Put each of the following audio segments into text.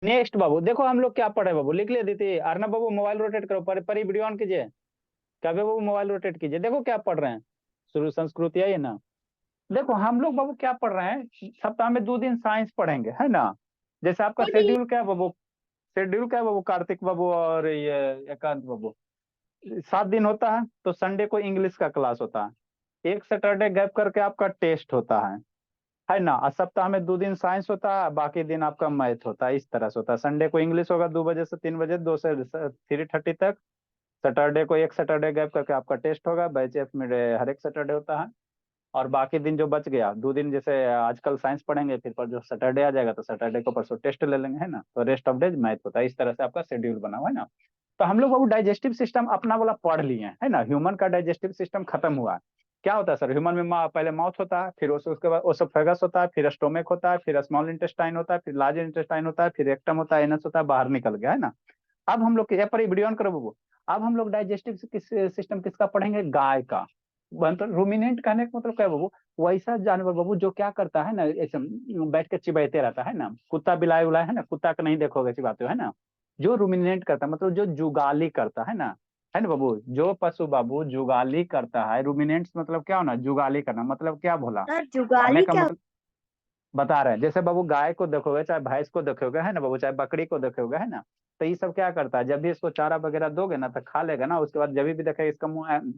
Next बाबू देखो हम लोग क्या पढ़े बाबू, लिख लिया दीदी। अर्नब बाबू मोबाइल रोटेट करो, परी वीडियो ऑन कीजिए। कभी बाबू मोबाइल रोटेट कीजिए, देखो क्या पढ़ रहे हैं। शुरू संस्कृति है ना। देखो हम लोग बाबू क्या पढ़ रहे हैं, सप्ताह में 2 दिन साइंस पढ़ेंगे है ना। जैसे आपका शेड्यूल क्या है बाबू, शेड्यूल क्या है बाबू, कार्तिक बाबू और ये एकांत बाबू। 7 दिन होता है तो संडे को इंग्लिश का क्लास होता है, एक सैटरडे गैप करके आपका टेस्ट होता है ना। और सप्ताह में 2 दिन साइंस होता है, बाकी दिन आपका मैथ होता है। इस तरह से होता है, संडे को इंग्लिश होगा 2 बजे से 3 बजे, 2 से 3:30 तक। सैटरडे को एक सैटरडे गैप करके आपका टेस्ट होगा, बैच एफ में हर एक सैटरडे होता है। और बाकी दिन जो बच गया 2 दिन, जैसे आजकल साइंस पढ़ेंगे, फिर पर जो सैटरडे आ जाएगा तो सैटरडे को परसों टेस्ट ले लेंगे है ना, तो रेस्ट ऑफ डेज मैथ होता है। इस तरह से आपका शेड्यूल बना हुआ है ना। तो हम लोग बाबू डाइजेस्टिव सिस्टम अपना वाला पढ़ लिए है ना। ह्यूमन का डाइजेस्टिव सिस्टम खत्म हुआ है। क्या होता है सर, ह्यूमन में पहले माउथ होता है, फिर उसके बाद ओसोफेगस होता है, फिर स्टोमिक होता है, फिर स्मॉल इंटेस्टाइन होता है, फिर लार्ज इंटेस्टाइन होता है, फिर रेक्टम होता है, एनस होता है, बाहर निकल गया है ना। अब हम लोग पर वीडियो करो बाबू। अब हम लोग डाइजेस्टिव सिस्टम किसका पढ़ेंगे, गाय का। मतलब रूमिनेंट कहने का मतलब क्या है बाबू, वैसा जानवर बाबू जो क्या करता है ना, ऐसे बैठ के चिबाते रहता है ना। कुत्ता बिलाए उलाए है ना, कुत्ता का नहीं देखोगे चिबाते हो है ना। जो रूमिनेंट करता है मतलब जो जुगाली करता है ना बाबू। जो पशु बाबू जुगाली करता है, रूमिनेंट्स मतलब क्या होना, जुगाली करना मतलब क्या बोला, सर कहने जुगाली का क्या? मतलब बता रहे हैं। जैसे बाबू गाय को देखोगे, चाहे भैंस को देखोगे है ना बाबू, चाहे बकरी को देखोगे है ना। तो ये सब क्या करता है, जब भी इसको चारा वगैरह दोगे ना तो खा लेगा ना, उसके बाद जब भी देखेगा इसका मुंह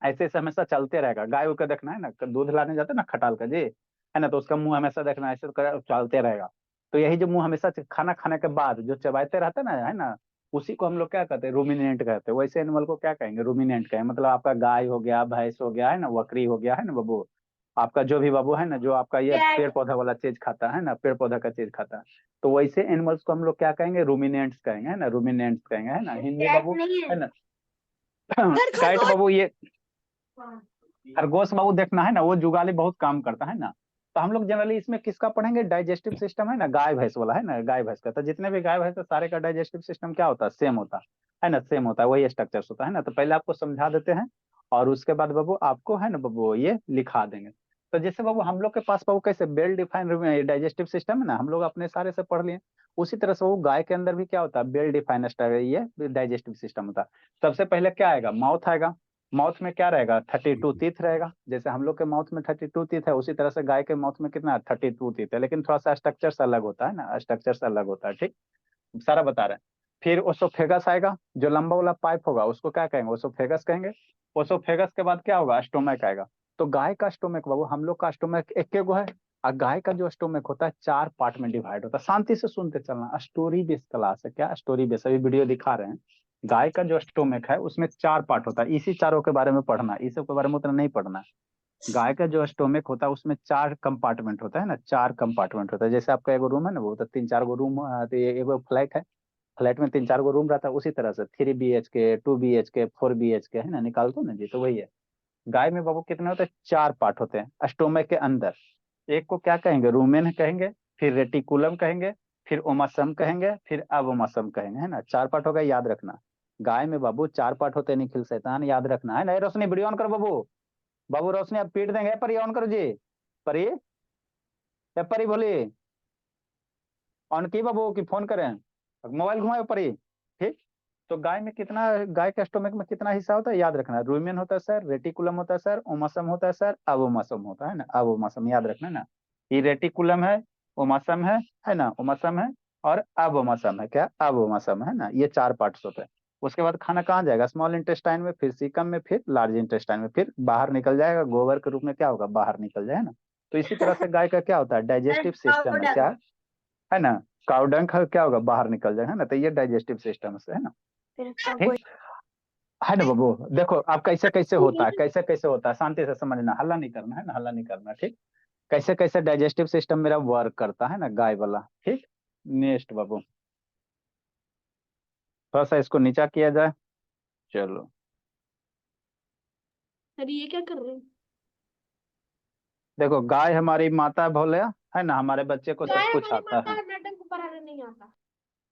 ऐसे ऐसे हमेशा चलते रहेगा। गाय को देखना है ना, दूध लाने जाते हैं ना खटाल का जी है ना, तो उसका मुंह हमेशा देखना ऐसे चलते रहेगा। तो यही जो मुंह हमेशा खाना खाने के बाद जो चबाते रहते हैं ना है ना, उसी को हम लोग क्या कहते हैं, रूमिनेंट कहते हैं। वैसे एनिमल को क्या कहेंगे, रूमिनेंट कहेंगे। मतलब आपका गाय हो गया, भैंस हो गया है ना, बकरी हो गया है ना बाबू, आपका जो भी बाबू है ना, जो आपका ये पेड़ पौधा वाला चीज खाता है ना, पेड़ पौधा का चीज खाता है, तो वैसे एनिमल्स को हम लोग क्या कहेंगे, रूमिनेंट्स कहेंगे है ना, रूमिनेंट्स कहेंगे है ना, हिंदी कैट बाबू नहीं है। है ना। सर कैट खरगोश। बाबू ये खरगोश बाबू देखना है ना, वो जुगाली बहुत काम करता है ना। तो हम लोग जनरली इसमें किसका पढ़ेंगे, डाइजेस्टिव सिस्टम है ना, गाय भैंस वाला है ना, गाय भैंस का। तो जितने भी गाय भैंस है सारे का डाइजेस्टिव सिस्टम क्या होता है, सेम होता है ना, सेम होता है, वही स्ट्रक्चर्स होता है ना। तो पहले आपको समझा देते हैं, और उसके बाद बाबू आपको है ना बाबू ये लिखा देंगे। तो जैसे बाबू हम लोग के पास बाबू कैसे वेल डिफाइंड डाइजेस्टिव सिस्टम है ना, हम लोग अपने सारे से पढ़ लिए। उसी तरह से वो गाय के अंदर भी क्या होता है, वेल डिफाइंड ये डाइजेस्टिव सिस्टम होता है। सबसे पहले क्या आएगा, माउथ आएगा। माउथ में क्या रहेगा, 32 टीथ रहेगा। जैसे हम लोग के माउथ में 32 टीथ है, उसी तरह से गाय के माउथ में कितना 32 टीथ है, लेकिन थोड़ा सा स्ट्रक्चर अलग होता है ना, स्ट्रक्चर अलग होता है ठीक। सारा बता रहे हैं। फिर ओसोफेगस आएगा, जो लंबा वाला पाइप होगा उसको क्या कहेंगे, ओसोफेगस कहेंगे। ओसोफेगस के बाद क्या होगा, स्टोमक आएगा। तो गाय का स्टोमक बाबू, हम लोग का स्टोमक एक एक गो है। और गाय का जो स्टोमक होता है 4 पार्ट में डिवाइड होता है। शांति से सुनते चलना, स्टोरी बेस्ड क्लास है, क्या स्टोरी बेस्ड, अभी वीडियो दिखा रहे हैं। गाय का जो स्टोमक है उसमें 4 पार्ट होता है, इसी चारों के बारे में पढ़ना, इस सब के बारे में उतना नहीं पढ़ना है। गाय का जो स्टोमक होता है उसमें 4 कंपार्टमेंट होता है ना, 4 कंपार्टमेंट होता है। जैसे आपका एगो रूम है ना, वो तो 3 4 गो रूम, तो ये एगो फ्लैट है। फ्लैट में 3 4 गो रूम रहता है, उसी तरह से 3 BHK, 2 BHK, 4 BHK है ना, निकाल दो ना जी, तो वही है। गाय में बाबू कितने होते हैं, 4 पार्ट होते हैं स्टोमक के अंदर। एक को क्या कहेंगे, रूमेन कहेंगे, फिर रेटिकुलम कहेंगे, फिर ओमासम कहेंगे, फिर अबोमासम कहेंगे है ना। 4 पार्ट होगा, याद रखना। गाय में बाबू 4 पार्ट होते हैं, निखिल शैतान, याद रखना है ना। रोशनी वीडियो ऑन करो बाबू। बाबू रोशनी अब पीट देंगे, परी ऑन करो जी। परी, या परी बोली ऑन की बाबू की फोन करें, मोबाइल घुमाओ परी। ठीक। तो गाय में कितना, गाय के स्टोमक में कितना हिस्सा होता है, याद रखना। रूमेन होता है सर, रेटिकुलम होता है सर, ओमासम होता है सर, अवोमासम होता है ना, अवोमासम याद रखना ना। ये रेटिकुलम है, ओमासम है ना, ओमासम है, और अवोमासम है, क्या अवोमासम है ना। ये 4 पार्ट्स होते हैं। उसके बाद खाना कहाँ जाएगा, स्मॉल इंटेस्टाइन में, फिर सीकम में, फिर लार्ज इंटेस्टाइन में, फिर बाहर निकल जाएगा, गोबर के रूप में क्या होगा, बाहर निकल जाए ना। तो इसी तरह से गाय का क्या होता है, सर डाइजेस्टिव सिस्टम है, पाउडर। क्या है ना। काउडंक क्या होगा, बाहर निकल जाएगा ना। तो ये डाइजेस्टिव सिस्टम से है ना। फिर इसका कोई। ठीक है ना बाबू। देखो अब कैसे कैसे होता है, कैसे कैसे होता है, शांति से समझना, हल्ला नहीं करना है ना, हल्ला नहीं करना ठीक। कैसे कैसे डाइजेस्टिव सिस्टम मेरा वर्क करता है ना, गाय वाला ठीक। नेक्स्ट बाबू, थोड़ा सा इसको नीचा किया जाए। चलो। सर ये क्या कर रहे हैं? देखो गाय हमारी माता भोले है ना, हमारे बच्चे को सब गाय कुछ हमारी आता माता है। है, नाटक को पढ़ाने नहीं आता।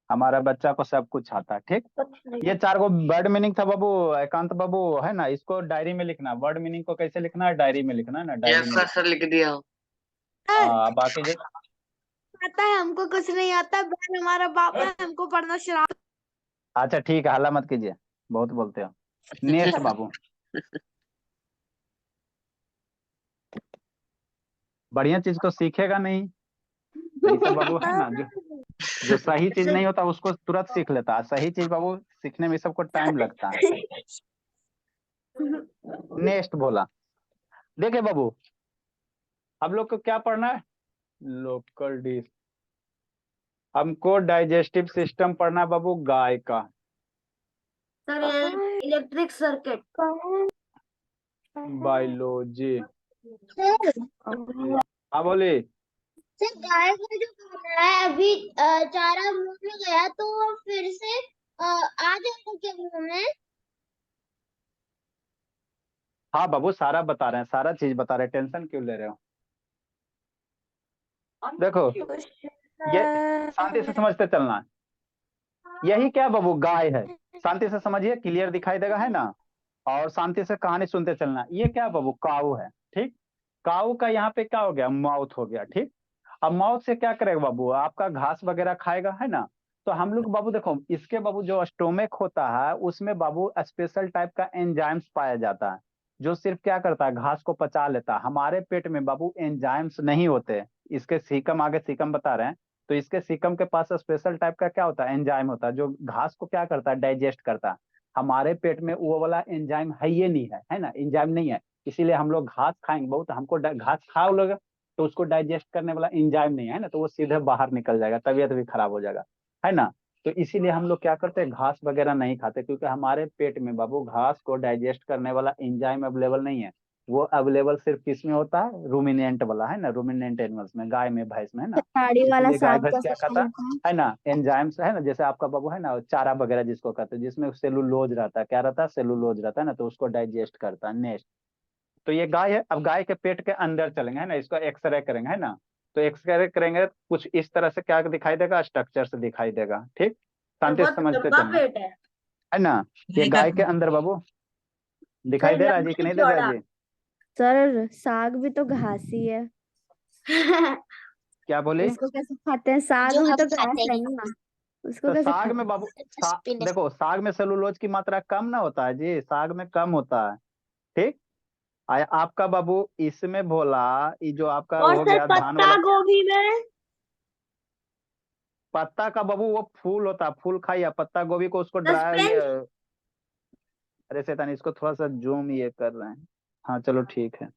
हमारा बच्चा को सब कुछ आता है ठीक। कुछ नहीं ये आता। 4 गो वर्ड मीनिंग था बाबू, एकांत बाबू है ना, इसको डायरी में लिखना। वर्ड मीनिंग को कैसे लिखना है, डायरी में लिखना है ना, डायरी यस में सर, लिखना। सर लिख दिया। सर बाकी जो आता है, हमको कुछ नहीं आता। बहन हमारा बाप है, हमको पढ़ना शराब। अच्छा ठीक है, हल्ला मत कीजिए, बहुत बोलते हो। नेक्स्ट बाबू, बढ़िया चीज को सीखेगा नहीं, तो ये सब बाबू है ना, जो सही चीज नहीं होता उसको तुरंत सीख लेता है, सही चीज बाबू सीखने में सबको टाइम लगता है। नेक्स्ट बोला, देखिए बाबू, हम लोग को क्या पढ़ना है, लोकल डिश। हमको डाइजेस्टिव सिस्टम पढ़ना है बाबू गाय का। Sir electric circuit. Biology. Sir हाँ बोली। सर गाय का जो खाना है अभी चारा मुंह में गया तो वो फिर से आ जाएगा क्या मुंह में? हाँ बाबू, सारा बता रहे हैं, सारा चीज बता रहे हैं, टेंशन क्यों ले रहे हो। देखो, ये शांति से समझते चलना है। यही क्या बाबू, गाय है, शांति से समझिए, क्लियर दिखाई देगा है ना। और शांति से कहानी सुनते चलना। ये क्या बाबू, काऊ है, ठीक। काऊ का यहाँ पे क्या हो गया, माउथ हो गया, ठीक। अब माउथ से क्या करेगा बाबू, आपका घास वगैरह खाएगा है ना। तो हम लोग बाबू देखो, इसके बाबू जो स्टोमिक होता है उसमें बाबू स्पेशल टाइप का एंजाइम्स पाया जाता है, जो सिर्फ क्या करता है, घास को पचा लेता है। हमारे पेट में बाबू एंजाइम्स नहीं होते। इसके सीकम, आगे सीकम बता रहे हैं, तो इसके सीकम के पास स्पेशल टाइप का क्या होता है, एंजाइम होता है, जो घास को क्या करता है, डाइजेस्ट करता है। हमारे पेट में वो वाला एंजाइम है ये नहीं है ना, एंजाइम नहीं है। इसीलिए हम लोग घास खाएंगे बहुत, हमको घास खाओ लोग, तो उसको डाइजेस्ट करने वाला एंजाइम नहीं है ना, तो वो सीधे बाहर निकल जाएगा, तबीयत भी खराब हो जाएगा, है ना। तो इसीलिए हम लोग क्या करते हैं, घास वगैरह नहीं खाते, क्योंकि हमारे पेट में बाबू घास को डाइजेस्ट करने वाला एंजाइम अवेलेबल नहीं है। वो अवेलेबल सिर्फ किस में होता है, रूमिनेंट वाला, है ना, रूमिनेंट एनिमल्स में, गाय में, भैंस में, है ना। साड़ी वाला इसीलिए गाय साग भैंस का क्या खाता सिस्टम होता है। है ना, एंजाइम्स, है ना, जैसे आपका बाबू है ना, चारा वगैरह जिसको कहते हैं, जिसमें सेलुलोज रहता है, क्या रहता है, सेलुलोज रहता है ना, तो उसको डाइजेस्ट करता है। नेक्स्ट, तो ये गाय है। अब गाय के पेट के अंदर चलेंगे, है ना, इसको एक्सरे करेंगे, है ना। तो एक्सरे करेंगे कुछ इस तरह से क्या दिखाई देगा, स्ट्रक्चर से दिखाई देगा, ठीक। शांति से बहुत समझते लंबा चलना, पेट है। है ना। ये गाय के अंदर बाबू दिखाई सर दे रहा है जी, कि लंबा नहीं दे रहा है चौड़ा। जी। सर साग भी तो घास ही है। क्या बोली। उसको कैसे खाते हैं, साग जो भी हम तो घास खाते है हैं। ना, उसको तो कैसे साग खाते में हैं। बाबू स्पिनच। देखो, साग में सेलुलोज की मात्रा कम ना होता है जी, साग में कम होता है, ठीक। आपका बाबू इसमें बोला, ये जो आपका और हो सर गया धान पत्ता वाला, गोभी में। पत्ता का बाबू वो फूल होता है, फूल खाइए, पत्ता गोभी को उसको ड्राई ये, सस्पेंस। अरे शैतान, इसको थोड़ा सा जूम ये कर रहे हैं। हाँ चलो ठीक है।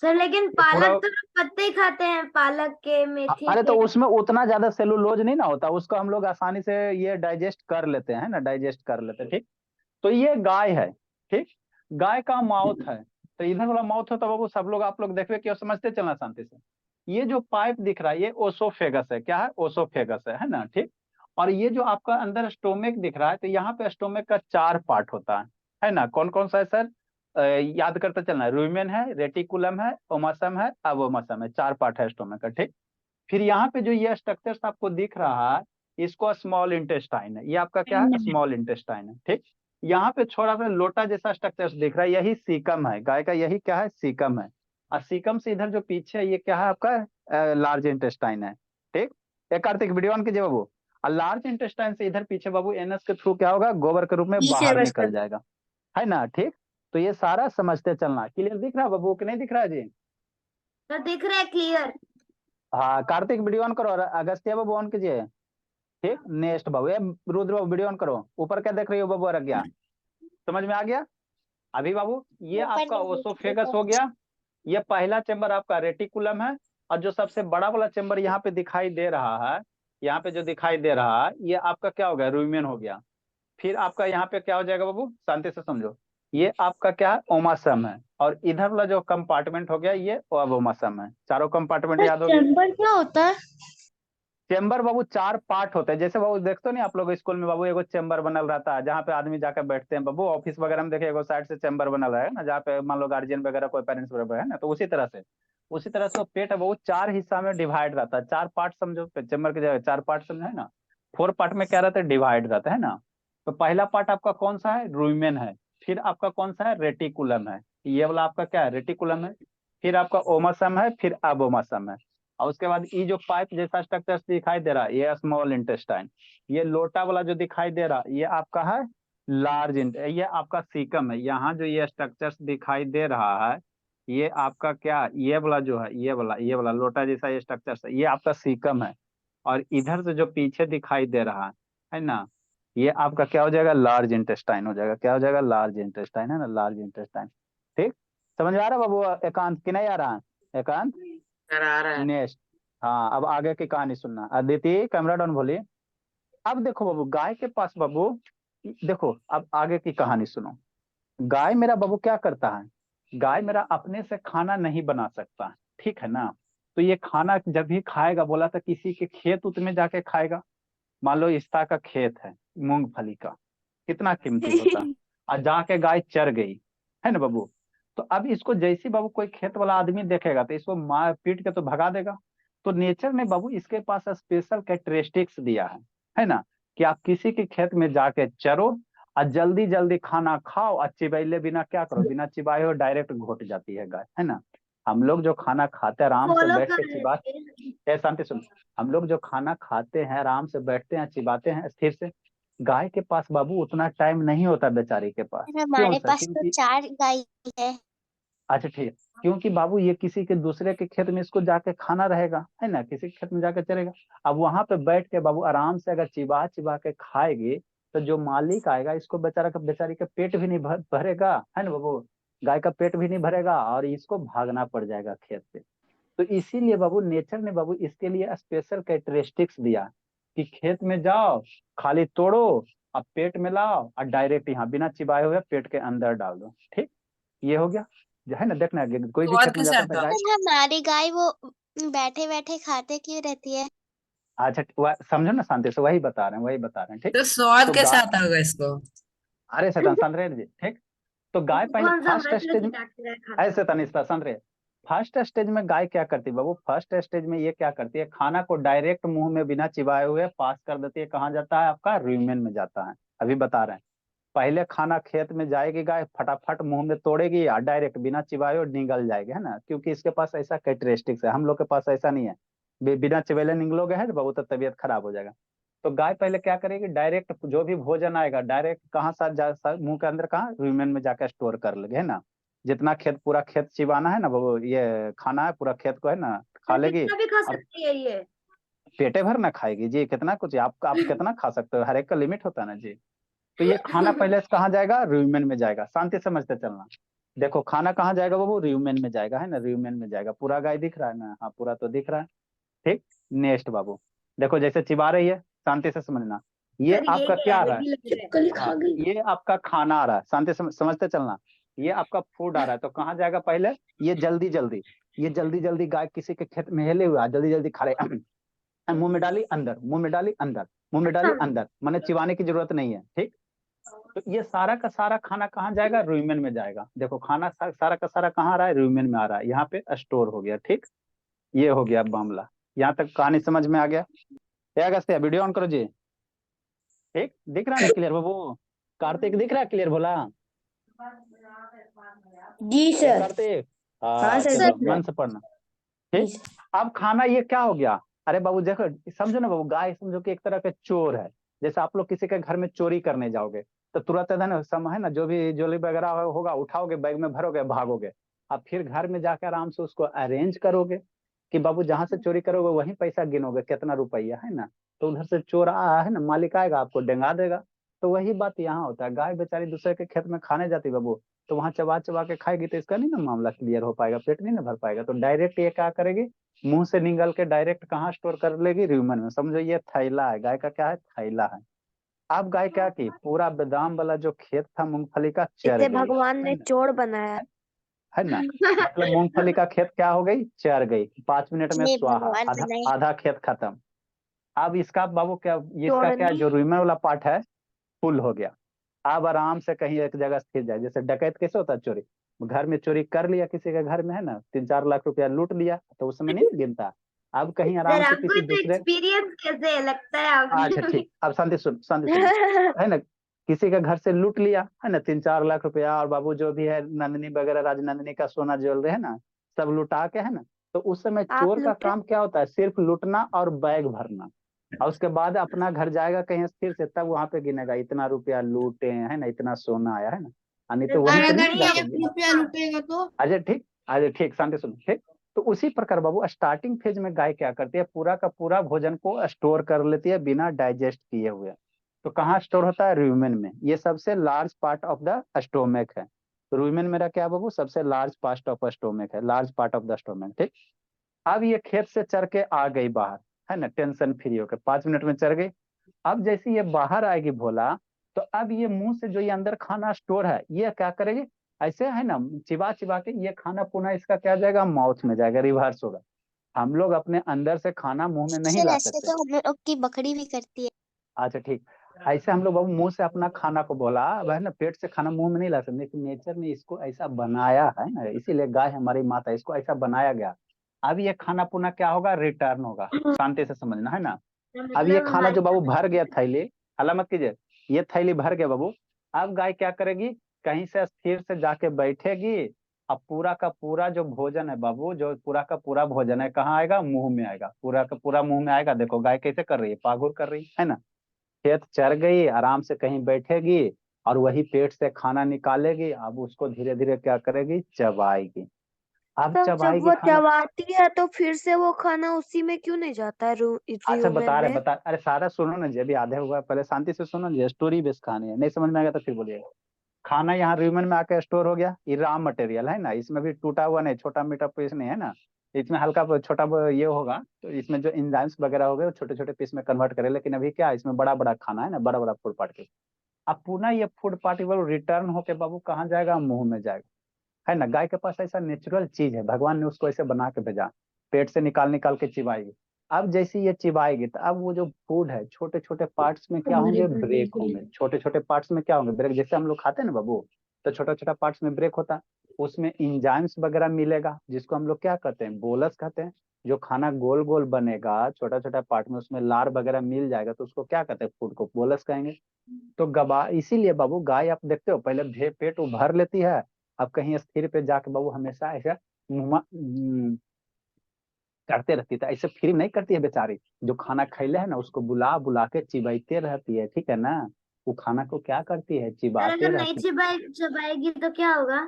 सर लेकिन ये पूरा, पालक तो लोग पत्ते ही खाते हैं, पालक के, मेथी अरे तो के। उसमें उतना ज्यादा सेलुलोज नहीं ना होता, उसको हम लोग आसानी से ये डाइजेस्ट कर लेते हैं ना, डाइजेस्ट कर लेते हैं, ठीक। तो ये गाय है, ठीक। गाय का माउथ है, तो इधर वाला माउथ होता है बाबू, सब लोग आप लोग देखिए कि समझते चलना शांति से। ये जो पाइप दिख रहा है ये ओसोफेगस है, क्या है, ओसोफेगस है ना, ठीक। और ये जो आपका अंदर स्टोमिक दिख रहा है, तो यहाँ पे स्टोमिक का 4 पार्ट होता है ना। कौन कौन सा है सर, याद करते चलना, रूमेन है, रेटिकुलम है, ओमासम है, अबोमासम है, 4 पार्ट है स्टोमिक का, ठीक। फिर यहाँ पे जो ये स्ट्रक्चर्स आपको दिख रहा है, इसको स्मॉल इंटेस्टाइन है, ये आपका क्या है, स्मॉल इंटेस्टाइन है, ठीक। यहाँ पे छोटा सा लोटा जैसा स्ट्रक्चर्स दिख रहा है, यही सीकम है, गाय का यही क्या है, सीकम है। और सीकम से इधर जो पीछे है ये क्या है आपका, लार्ज इंटेस्टाइन है, ठीक। एक कार्तिक वीडियो ऑन कीजिए बाबू। और लार्ज इंटेस्टाइन से इधर पीछे बाबू एनएस के थ्रू क्या होगा, गोबर के रूप में बाहर निकल जाएगा, है ना, ठीक। तो ये सारा समझते चलना, क्लियर दिख रहा है बाबू कि नहीं दिख रहा है जी। सर दिख रहा है क्लियर। हाँ कार्तिक वीडियो ऑन करो, और अगस्त्य बाबू ऑन कीजिए, ठीक। नेक्स्ट बाबू, ये रुद्र बाबू वीडियो ऑन करो, ऊपर क्या देख रही हो बाबू, रख गया, समझ में आ गया। अभी बाबू ये आपका ओसोफेगस हो गया, ये पहला चेंबर आपका रेटिकुलम है। और जो सबसे बड़ा वाला चेंबर यहाँ पे दिखाई दे रहा है, यहाँ पे जो दिखाई दे रहा है, ये आपका क्या हो गया, रूमेन हो गया। फिर आपका यहाँ पे क्या हो जाएगा बाबू, शांति से समझो, ये आपका क्या है, ओमासम है। और इधर वाला जो कंपार्टमेंट हो गया ये अबोमासम है। चारों कंपार्टमेंट याद हो गए। चैम्बर क्या होता है? चेम्बर बाबू 4 पार्ट होते हैं, जैसे बाबू देखते हो नहीं आप लोग स्कूल में बाबू, एगो चेम्बर बनल रहता है जहाँ पे आदमी जाकर बैठते हैं बाबू, ऑफिस वगैरह में देखिए एगो साइड से चेम्बर बनल है ना, जहाँ पे मान लो गार्जियन वगैरह कोई पेरेंट्स वगैरह है ना, तो उसी तरह से वो पेट है वो 4 हिस्सा में डिवाइड रहता है, 4 पार्ट समझो, चेम्बर की जगह 4 पार्ट समझो, है ना। 4 पार्ट में क्या रहता है, डिवाइड रहता है ना। तो पहला पार्ट आपका कौन सा है, रूमेन है। फिर आपका कौन सा है, रेटिकुलम है, ये वाला आपका क्या है, रेटिकुलम है। फिर आपका ओमासम है, फिर अबोमासम है। और उसके बाद ये जो पाइप जैसा स्ट्रक्चर दिखाई दे रहा है ये स्मॉल इंटेस्टाइन, ये लोटा वाला जो दिखाई दे रहा ये आपका है लार्ज ये आपका सीकम है। यहाँ जो ये स्ट्रक्चर दिखाई दे रहा है ये आपका क्या, ये वाला जो है ये वाला लोटा जैसा ये स्ट्रक्चर है ये आपका सीकम है। और इधर से जो पीछे दिखाई दे रहा है ना ये आपका क्या हो जाएगा, लार्ज इंटेस्टाइन हो जाएगा। क्या हो जाएगा, लार्ज इंटेस्टाइन, है ना, लार्ज इंटेस्टाइन। ठीक, समझ में आ रहा है बाबू एकांत कि नहीं आ रहा है एकांत? सर आ रहा है। नेक्स्ट, हाँ अब आगे की कहानी सुनना। अदिति कैमरा डाउन बोलिए। अब देखो बाबू गाय के पास बाबू, देखो अब आगे की कहानी सुनो। गाय मेरा बाबू क्या करता है, गाय मेरा अपने से खाना नहीं बना सकता, ठीक है ना। तो ये खाना जब भी खाएगा, बोला था किसी के खेत उत में जाके खाएगा। मान लो इस्ता का खेत है मूंगफली का, कितना कीमती होता है, और जाके गाय चर गई, है ना बाबू। तो अब इसको जैसे बाबू कोई खेत वाला आदमी देखेगा तो इसको मार पीट के तो भगा देगा। तो नेचर ने बाबू इसके पास स्पेशल कैरेक्टरिस्टिक्स दिया है ना, कि आप किसी के खेत में जाके चरो और जल्दी जल्दी खाना खाओ और चिबैले बिना क्या करो, बिना चिबाए हो डायरेक्ट घोट जाती है गाय, है ना। हम लोग जो खाना खाते हैं आराम से फॉलो बैठ कर के चिबा, ए शांति सुन, हम लोग जो खाना खाते हैं आराम से बैठते हैं चिबाते हैं स्थिर से, गाय के पास बाबू उतना टाइम नहीं होता बेचारी के पास। क्यों हमारे सर? पास तो क्योंकि 4 गाय है। अच्छा ठीक है, क्योंकि बाबू ये किसी के दूसरे के खेत में इसको जाके खाना रहेगा, है ना, किसी के खेत में जाके चलेगा। अब वहां पे बैठ के बाबू आराम से अगर चिबा चिबा के खाएगी तो जो मालिक आएगा इसको बेचारी का पेट भी नहीं भरेगा, है ना बाबू, गाय का पेट भी नहीं भरेगा और इसको भागना पड़ जाएगा खेत से। तो इसीलिए बाबू नेचर ने बाबू इसके लिए स्पेशल कैरेक्टरिस्टिक्स दिया कि खेत में जाओ, खाली तोड़ो और पेट में लाओ और डायरेक्ट यहाँ बिना चिबाए हुए पेट के अंदर डाल दो। ठीक, ये हो गया, जो है ना। देखना कोई भी स्वाद खेत में कैसे जाता आता था गाय, पर हमारी गाय वो बैठे बैठे खाते क्यों रहती है? अच्छा समझो ना शांति से, वही बता रहे हैं, वही बता रहे हैं। ठीक, तो स्वाद तो कैसे गाय, आता होगा इसको? अरे शैतान शांत रहे जी। ठीक, तो गाय पहले कौन सा फर्स्ट मैच स्टेज में, है खाता? ऐसे तनिष्ठा शांत रहे। फर्स्ट स्टेज में गाय क्या करती है बाबू, फर्स्ट स्टेज में ये क्या करती है, खाना को डायरेक्ट मुंह में बिना चिबाए हुए पास कर देती है। कहाँ जाता है आपका, रूमेन में जाता है। अभी बता रहे हैं, पहले खाना खेत में जाएगी गाय, फटाफट मुंह में तोड़ेगी या डायरेक्ट बिना चिबाए और निगल जाएगी, है ना, क्योंकि इसके पास ऐसा कैरेक्टरिस्टिक्स है। हम लोग के पास ऐसा नहीं है, बिना चिबेले निगलोगे है बाबू तो तबीयत खराब हो जाएगा। तो गाय पहले क्या करेगी, डायरेक्ट जो भी भोजन आएगा डायरेक्ट कहाँ मुंह के अंदर, कहाँ, रूमेन में जाकर स्टोर कर लेगे, है ना। जितना खेत, पूरा खेत चिबाना है ना बाबू, ये खाना है पूरा खेत को, है ना, खा लेगी। कितना भी खा और सकती है ये। पेटे भर ना खाएगी जी, कितना कुछ आप कितना खा सकते हो, हर एक का लिमिट होता है ना जी। तो ये खाना पहले से कहाँ जाएगा, रूमेन में जाएगा। शांति समझते चलना। देखो खाना कहाँ जाएगा बाबू, रूमेन में जाएगा, है ना, रूमेन में जाएगा। पूरा गाय दिख रहा है ना, हाँ पूरा तो दिख रहा है। ठीक, नेक्स्ट बाबू देखो जैसे चिबा रही है, शांति से समझना। ये सर आपका क्या आ रहा है, छिपकली खा हाँ, गई। ये आपका खाना आ रहा है, शांति समझते चलना। ये आपका फूड आ रहा है, तो कहाँ जाएगा पहले, ये जल्दी जल्दी गाय किसी के खेत में हेले हुआ जल्दी जल्दी खा रहे, मुंह में डाली अंदर, मुंह में डाली अंदर, मुंह में डाली अंदर, मैंने चिबाने की जरूरत नहीं है। ठीक, तो ये सारा का सारा खाना कहाँ जाएगा, रूमेन में जाएगा। देखो खाना सारा का सारा कहाँ आ रहा है, रूमेन में आ रहा है, यहाँ पे स्टोर हो गया। ठीक, ये हो गया मामला। यहाँ तक कहानी समझ में आ गया? क्या कहते हैं, वीडियो ऑन करो जी। ठीक, दिख रहा है ना क्लियर बाबू? कार्तिक दिख रहा है क्लियर बोला? जी सर। कार्तिक, हाँ सर, चलो दिख रहा है। मन से पढ़ना। ठीक, अब खाना ये क्या हो गया, अरे बाबू देखो समझो ना बाबू, गाय समझो कि एक तरह के चोर है। जैसे आप लोग किसी के घर में चोरी करने जाओगे तो तुरंत है ना, सम है ना, जो भी ज्वेलरी वगैरह होगा उठाओगे, बैग में भरोगे, भागोगे। अब फिर घर में जाकर आराम से उसको अरेंज करोगे कि बाबू जहां से चोरी करोगे वहीं पैसा गिनोगे कितना रुपया, है ना। तो उधर से चोर आया है ना, मालिक आएगा आपको डेंगा देगा। तो वही बात यहाँ होता है, गाय बेचारी दूसरे के खेत में खाने जाती बाबू, तो वहां चबा चबा के खाएगी तो इसका नहीं ना मामला क्लियर हो पाएगा, पेट नहीं ना भर पाएगा। तो डायरेक्ट ये क्या करेगी, मुंह से निगल के डायरेक्ट कहाँ स्टोर कर लेगी, रूमेन में। समझो ये थैला है, गाय का क्या है, थैला है। अब गाय क्या की, पूरा बादाम वाला जो खेत था मूंगफली का चर इसे गई, भगवान ने है ना, चोर बनाया। है ना। मतलब मूंगफली का खेत क्या हो गई, चर गई, 5 मिनट में ये स्वाहा, भगवान आधा बनाए। आधा खेत खत्म। अब इसका बाबू क्या, इसका क्या चोरनी। जो रूमेन वाला पार्ट है फुल हो गया। अब आराम से कहीं एक जगह स्थिर जाए, जैसे डकैत कैसे होता है चोरी, घर में चोरी कर लिया किसी के घर में, है ना, 3-4 लाख रुपया लूट लिया तो उसमें नहीं गिनता। अब कहीं सर आराम से आपको किसी तो दूसरे, एक्सपीरियंस कैसे लगता है अच्छा आपने? ठीक, अब शांति सुनो, है ना, किसी का घर से लूट लिया, है ना, 3-4 लाख रुपया, और बाबू जो भी है नंदिनी वगैरह, राजनंदिनी का सोना ज्वेलरी है ना, सब लुटा के, है ना, तो उस समय आप चोर का लूटे काम क्या होता है, सिर्फ लूटना और बैग भरना, और उसके बाद अपना घर जाएगा कहीं स्थिर से, तब वहां पे गिनेगा इतना रुपया लूटे हैं, है ना, इतना सोना आया है ना, नहीं तो वहीं और पे अगर नहीं ये जाके 1 रुपया लूटेगा तो? अच्छा ठीक, अच्छा ठीक, शांति सुनो ठीक। तो उसी प्रकार बाबू स्टार्टिंग फेज में गाय क्या करती है, पूरा का पूरा भोजन को स्टोर कर लेती है बिना डाइजेस्ट किए हुए। तो कहाँ स्टोर होता है, रूमेन में, ये सबसे large part of the stomach है। तो रूमेन मेरा क्या है बाबू, सबसे लार्ज पार्ट ऑफ स्टोमक है, large part of the stomach, ठीक। अब ये खेत से चर के आ गई बाहर, है ना, टेंशन फ्री होकर 5 मिनट में चर गई। अब जैसे ये बाहर आएगी भोला, तो अब ये मुंह से जो ये अंदर खाना स्टोर है, ये क्या करेगी, ऐसे है ना, चिबा चिबा के ये खाना पुनः इसका क्या जाएगा, माउथ में जाएगा, रिवर्स होगा। हम लोग अपने अंदर से खाना मुंह में नहीं सर ला ऐसे सकते। तो हम लोग की बकरी भी करती है। अच्छा ठीक, ऐसे हम लोग बाबू मुंह से अपना खाना को बोला, अब है ना, पेट से खाना मुंह में नहीं ला सकते, लेकिन नेचर ने इसको ऐसा बनाया है ना, इसीलिए गाय हमारी माता है, इसको ऐसा बनाया गया। अब ये खाना पुनः क्या होगा, रिटर्न होगा, शांति से समझना है ना। अब ये मतलब खाना हमारी जो बाबू भर गया थैली, हल्ला मत कीजिए, ये थैली भर गया बाबू। अब गाय क्या करेगी, कहीं से स्थिर से जाके बैठेगी। अब पूरा का पूरा जो भोजन है बाबू, जो पूरा का पूरा भोजन है, कहाँ आएगा, मुंह में आएगा, पूरा का पूरा मुंह में आएगा। देखो गाय कैसे कर रही है, पागुर कर रही है ना। खेत चर गई, आराम से कहीं बैठेगी, और वही पेट से खाना निकालेगी। अब उसको धीरे धीरे क्या करेगी, चबाएगी। अब तो जब चबाएगी वो खाना। चबाती है तो फिर से वो खाना उसी में क्यों नहीं जाता है, अच्छा र्यूमेन बता रहे में? बता, अरे सारा सुनो ना जी, अभी आधे हुआ, पहले शांति से सुनो जी, स्टोरी बेस कहानी है, नहीं समझ में आएगा तो फिर बोलिएगा। खाना यहाँ र्यूमेन में आके स्टोर हो गया, ये रॉ मटेरियल है ना, इसमें भी टूटा हुआ नहीं, छोटा मीठा पीस नहीं है ना, इसमें हल्का छोटा ये होगा, तो इसमें जो एंजाइम्स वगैरह हो गए वो छोटे छोटे पीस में कन्वर्ट करे, लेकिन अभी क्या है, इसमें बड़ा बड़ा खाना है ना, बड़ा बड़ा फूड पार्टिकल। अब पुनः ये फूड पार्टिकल रिटर्न होके बाबू कहाँ जाएगा, मुंह में जाएगा, है ना। गाय के पास ऐसा नेचुरल चीज है, भगवान ने उसको ऐसे बना के भेजा, पेट से निकाल निकाल के चिबाएगी। अब जैसे ये चिबाएगी, तो अब वो जो फूड है, छोटे छोटे पार्ट्स में क्या होंगे, ब्रेक होंगे, छोटे छोटे पार्ट्स में क्या होंगे, ब्रेक, जैसे हम लोग खाते हैं ना बाबू, तो छोटा छोटा पार्ट्स में ब्रेक होता है, उसमें इंजाइम्स वगैरह मिलेगा, जिसको हम लोग क्या कहते हैं, बोलस कहते हैं। जो खाना गोल गोल बनेगा छोटा छोटा पार्ट में, उसमें लार वगैरह मिल जाएगा, तो उसको क्या कहते हैं, फूड को बोलस कहेंगे। तो गबा इसीलिए बाबू गाय आप देखते हो, पहले पेट उभर लेती है, अब कहीं स्थिर पे जाके बाबू हमेशा ऐसा मुंह करते रहती है, तो ऐसे फ्री नहीं करती है बेचारी। जो खाना खैले है ना, उसको बुला बुला के चिबाते रहती है, ठीक है ना। वो खाना को क्या करती है, और चिबाते अगर नहीं रहती है। चबाएगी तो क्या होगा?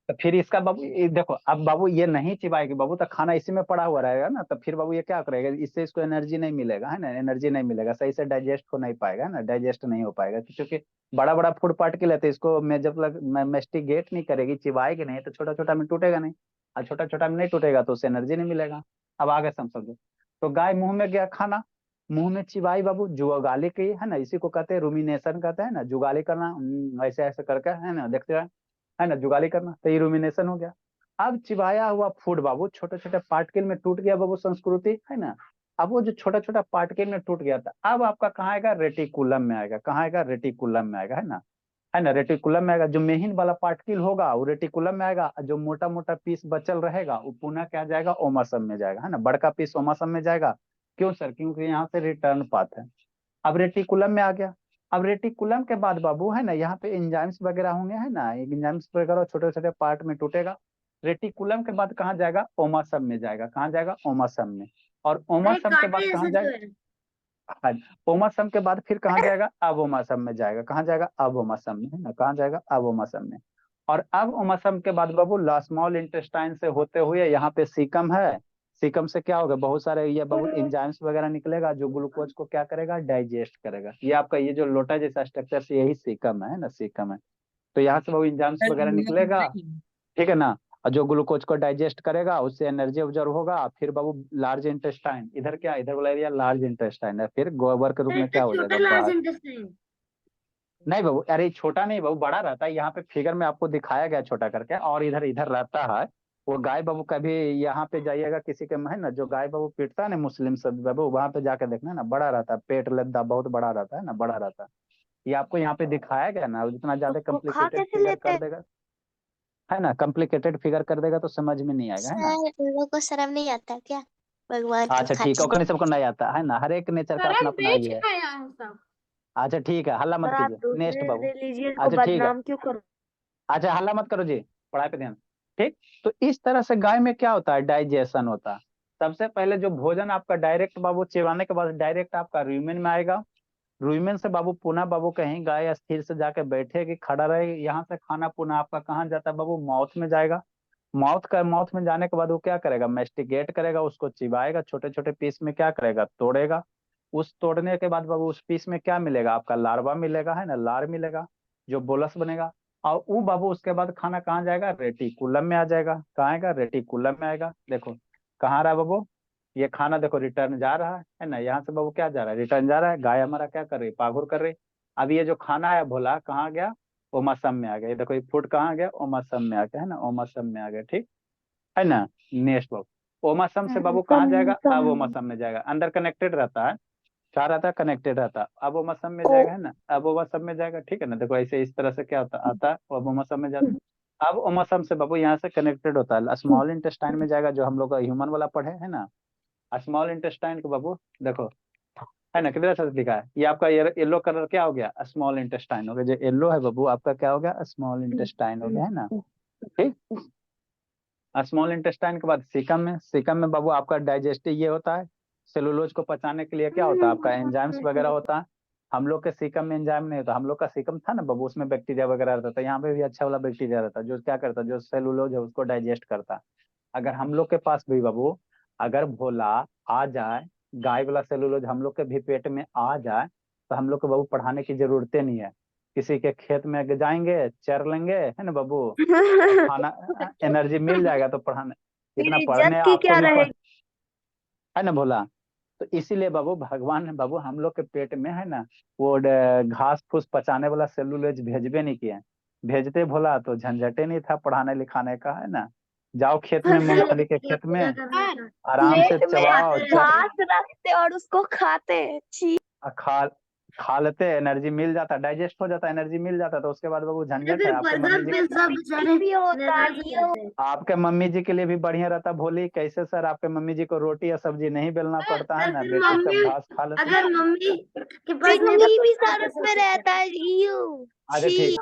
तो फिर इसका बाबू ये देखो, अब बाबू ये नहीं चिबाएगी बाबू, तो खाना इसी में पड़ा हुआ रहेगा ना, तो फिर बाबू ये क्या करेगा, इससे इसको एनर्जी नहीं मिलेगा, है ना, एनर्जी नहीं मिलेगा, सही से डाइजेस्ट हो नहीं पाएगा, है ना, डाइजेस्ट नहीं हो पाएगा, क्योंकि बड़ा बड़ा फूड पार्टिकल है, तो इसको मैं जब तक मेस्टिगेट नहीं करेगी, चिबाएगी नहीं, तो छोटा छोटा में टूटेगा नहीं, और छोटा छोटा में नहीं टूटेगा तो उससे एनर्जी नहीं मिलेगा। अब आगे समझो। तो गाय मुंह में गया खाना, मुंह में चिबाई बाबू, जुगाली की, है ना, इसी को कहते हैं रूमिनेशन कहते हैं ना, जुगाली करना, ऐसे ऐसे करके, है ना, देखते हैं, है ना, जुगाली करना, तो ये रूमिनेशन हो गया। अब चिबाया हुआ फूड बाबू छोटे छोटे पार्टिकल में टूट गया बाबू, संस्कृति है ना। अब वो जो छोटा छोटा पार्टिकल में टूट गया था, अब आपका कहाँ आएगा, रेटिकुलम में आएगा, कहाँ आएगा, रेटिकुलम में आएगा, है ना, है ना, रेटिकुलम में आएगा। जो मेहिन वाला पार्टिकल होगा वो रेटिकुलम में आएगा, जो मोटा मोटा पीस बचल रहेगा वो पुनः क्या जाएगा, ओमासम में जाएगा, है ना, बड़का पीस ओमासम में जाएगा। क्यों सर, क्योंकि यहाँ से रिटर्न पाथ है। अब रेटिकुलम में आ गया। अब रेटिकुलम के बाद बाबू, है ना, यहाँ पे एंजाइम्स वगैरह होंगे, है ना, एंजाइम्स वगैरह छोटे छोटे पार्ट में टूटेगा। रेटिकुलम के बाद कहाँ जाएगा, ओमासम में जाएगा, कहाँ जाएगा, ओमासम में। और अरे ओमासम के बाद कांटे कहाँ जैसा जो जाएगा, है। हाँ, ओमासम के बाद फिर कहाँ जाएगा, अबोमासम में जाएगा, कहाँ जाएगा, अबोमासम में, है ना, कहाँ जाएगा, अबोमासम में। और अब ओमासम के बाद बाबू स्मॉल इंटेस्टाइन से होते हुए यहाँ पे सीकम है। सीकम से क्या होगा, बहुत सारे ये बाबू एंजाइम्स वगैरह निकलेगा, जो ग्लूकोज को क्या करेगा, डाइजेस्ट करेगा। ये आपका ये जो लोटा जैसा स्ट्रक्चर से यही सीकम है ना, सीकम है। तो यहाँ से बाबू एंजाइम्स वगैरह निकलेगा, ठीक है ना। और जो ग्लूकोज को डाइजेस्ट करेगा, उससे एनर्जी ऑब्जर्व होगा, फिर बाबू लार्ज इंटेस्टाइन, इधर क्या, इधर वाला एरिया लार्ज इंटेस्टाइन है, फिर गोबर के रूप अरे में इतना क्या हो छोटा जाएगा, लार्ज बाहर। इंटेस्टाइन? नहीं बाबू, अरे छोटा नहीं बाबू, बड़ा रहता है, यहाँ पे फिगर में आपको दिखाया गया छोटा करके, और इधर इधर रहता है। वो गाय बाबू कभी यहाँ पे जाइएगा किसी के, है ना, जो गाय बाबू पीटता है ना मुस्लिम सब बाबू, वहां पे जाके देखना ना, बड़ा रहता है, पेट लद्दा बहुत बड़ा रहता है ना, बड़ा रहता है। ये आपको यहाँ पे दिखाया गया ना, जितना तो ज्यादा वो खा कॉम्प्लिकेटेड कैसे फिगर लेते कर हैं? देगा, है ना, कॉम्प्लिकेटेड फिगर कर देगा तो समझ में नहीं आएगा, है ना। सर उन लोगों को शर्म नहीं आता क्या, भगवान को अच्छा ठीक है, खाते ओके, हैं? सबको नहीं आता है ना, हर एक नेचर का अपना अपना ये है। खाया है सब। अच्छा ठीक है, हल्ला मत पर आप कीजिए, नेक्स्ट दूसरे बाबू। रिलीजियन को अच्छा ठीक है, बदनाम क्यों कर? अच्छा हल्ला मत करो जी, पढ़ाई पे ध्यान। ठीक। तो इस तरह से गाय में क्या होता है, डाइजेशन होता है। सबसे पहले जो भोजन आपका डायरेक्ट बाबू चिबाने के बाद डायरेक्ट आपका रूमेन में आएगा। रूमेन से बाबू पुनः बाबू कहीं गाय स्थिर से जाके बैठेगी, खड़ा रहेगी, यहाँ से खाना पुनः आपका कहाँ जाता है बाबू, माउथ में जाएगा। माउथ में जाने के बाद वो क्या करेगा, मेस्टिकेट करेगा, उसको चिबाएगा, छोटे छोटे पीस में क्या करेगा, तोड़ेगा। उस तोड़ने के बाद बाबू उस पीस में क्या मिलेगा, आपका लार्वा मिलेगा, है ना, लार मिलेगा, जो बोलस बनेगा। और वो बाबू उसके बाद खाना कहाँ जाएगा, रेटिकुलम में आ जाएगा। कहाँ आएगा, रेटिकुलम में आएगा। देखो कहाँ रहा बाबू, ये खाना देखो रिटर्न जा रहा है ना, यहाँ से बाबू क्या जा रहा है, रिटर्न जा रहा है। गाय हमारा क्या कर रही है, पागुर कर रही। अब ये जो खाना है भोला कहाँ गया, ओमासम में आ गया। ये देखो ये फूड कहाँ गया, ओमासम में आ गया, है ना, ओमासम में आ गया, ठीक है ना। नेक्स्ट बाबू ओमासम से बाबू कहाँ जाएगा, अब ओमासम में जाएगा, अंदर कनेक्टेड रहता है, क्या रहता है, कनेक्टेड रहता है। अब ओमासम में जाएगा, है ना, अब ओमासम में जाएगा, ठीक है ना। देखो ऐसे इस तरह से क्या होता आता है, अब ओमासम में जाता है। अब ओमासम से बाबू यहाँ से कनेक्टेड होता है, स्मॉल इंटेस्टाइन में जाएगा, जो हम लोग का ह्यूमन वाला पढ़े है ना। स्मॉल इंटेस्टाइन को बाबू देखो, है ना, किधर से दिखा है, ये आपका येलो कलर क्या हो गया, स्मॉल इंटेस्टाइन हो गया। जो येलो है बाबू आपका क्या हो गया, स्मॉल इंटेस्टाइन हो गया, है ना, ठीक। स्मॉल इंटेस्टाइन के बाद सीकम में, सीकम में बाबू आपका डाइजेस्टिव ये होता है, सेलुलोज को पचाने के लिए क्या होता है, आपका एंजाइम्स वगैरह होता है। हम लोग के सीकम में एंजाइम नहीं होता, हम लोग का सीकम था ना बाबू, उसमें बैक्टीरिया वगैरह रहता था। यहाँ पे भी अच्छा वाला बैक्टीरिया रहता है, जो क्या करता है, जो सेलुलोज है उसको डाइजेस्ट करता है। अगर हम लोग के पास भी बाबू, अगर भोला आ जाए, गाय वाला सेलुलोज हम लोग के भी पेट में आ जाए, तो हम लोग को बाबू पढ़ाने की जरूरतें नहीं है। किसी के खेत में जाएंगे, चर लेंगे, है ना बाबू, और खाना एनर्जी मिल जाएगा, तो पढ़ाने इतना फिर पढ़ने इज्जत की आपको क्या भी रहेगी। है ना भोला। तो इसीलिए बाबू भगवान ने बाबू हम लोग के पेट में, है ना, वो घास फूस पचाने वाला सेलुलोज भेजबे नहीं किए। भेजते भोला तो झंझटे नहीं था पढ़ाने लिखाने का, है ना। जाओ खेत में, मूंगफली के खेत में आराम से प्लेट में चबाओ, घास रखते और उसको खाते। छी। खा खा लेते, एनर्जी मिल जाता, डाइजेस्ट हो जाता, एनर्जी मिल जाता। तो उसके बाद बाबू झंझट है, आपके मम्मी जी, भी होता है ये आपके मम्मी जी के लिए भी बढ़िया रहता। भोली कैसे सर, आपके मम्मी जी को रोटी या सब्जी नहीं बेलना पड़ता है ना, बेटी सब घास खा लेते। अगर मम्मी के पास नहीं पिग्मी भी सरस में रहता है। अच्छा ठीक,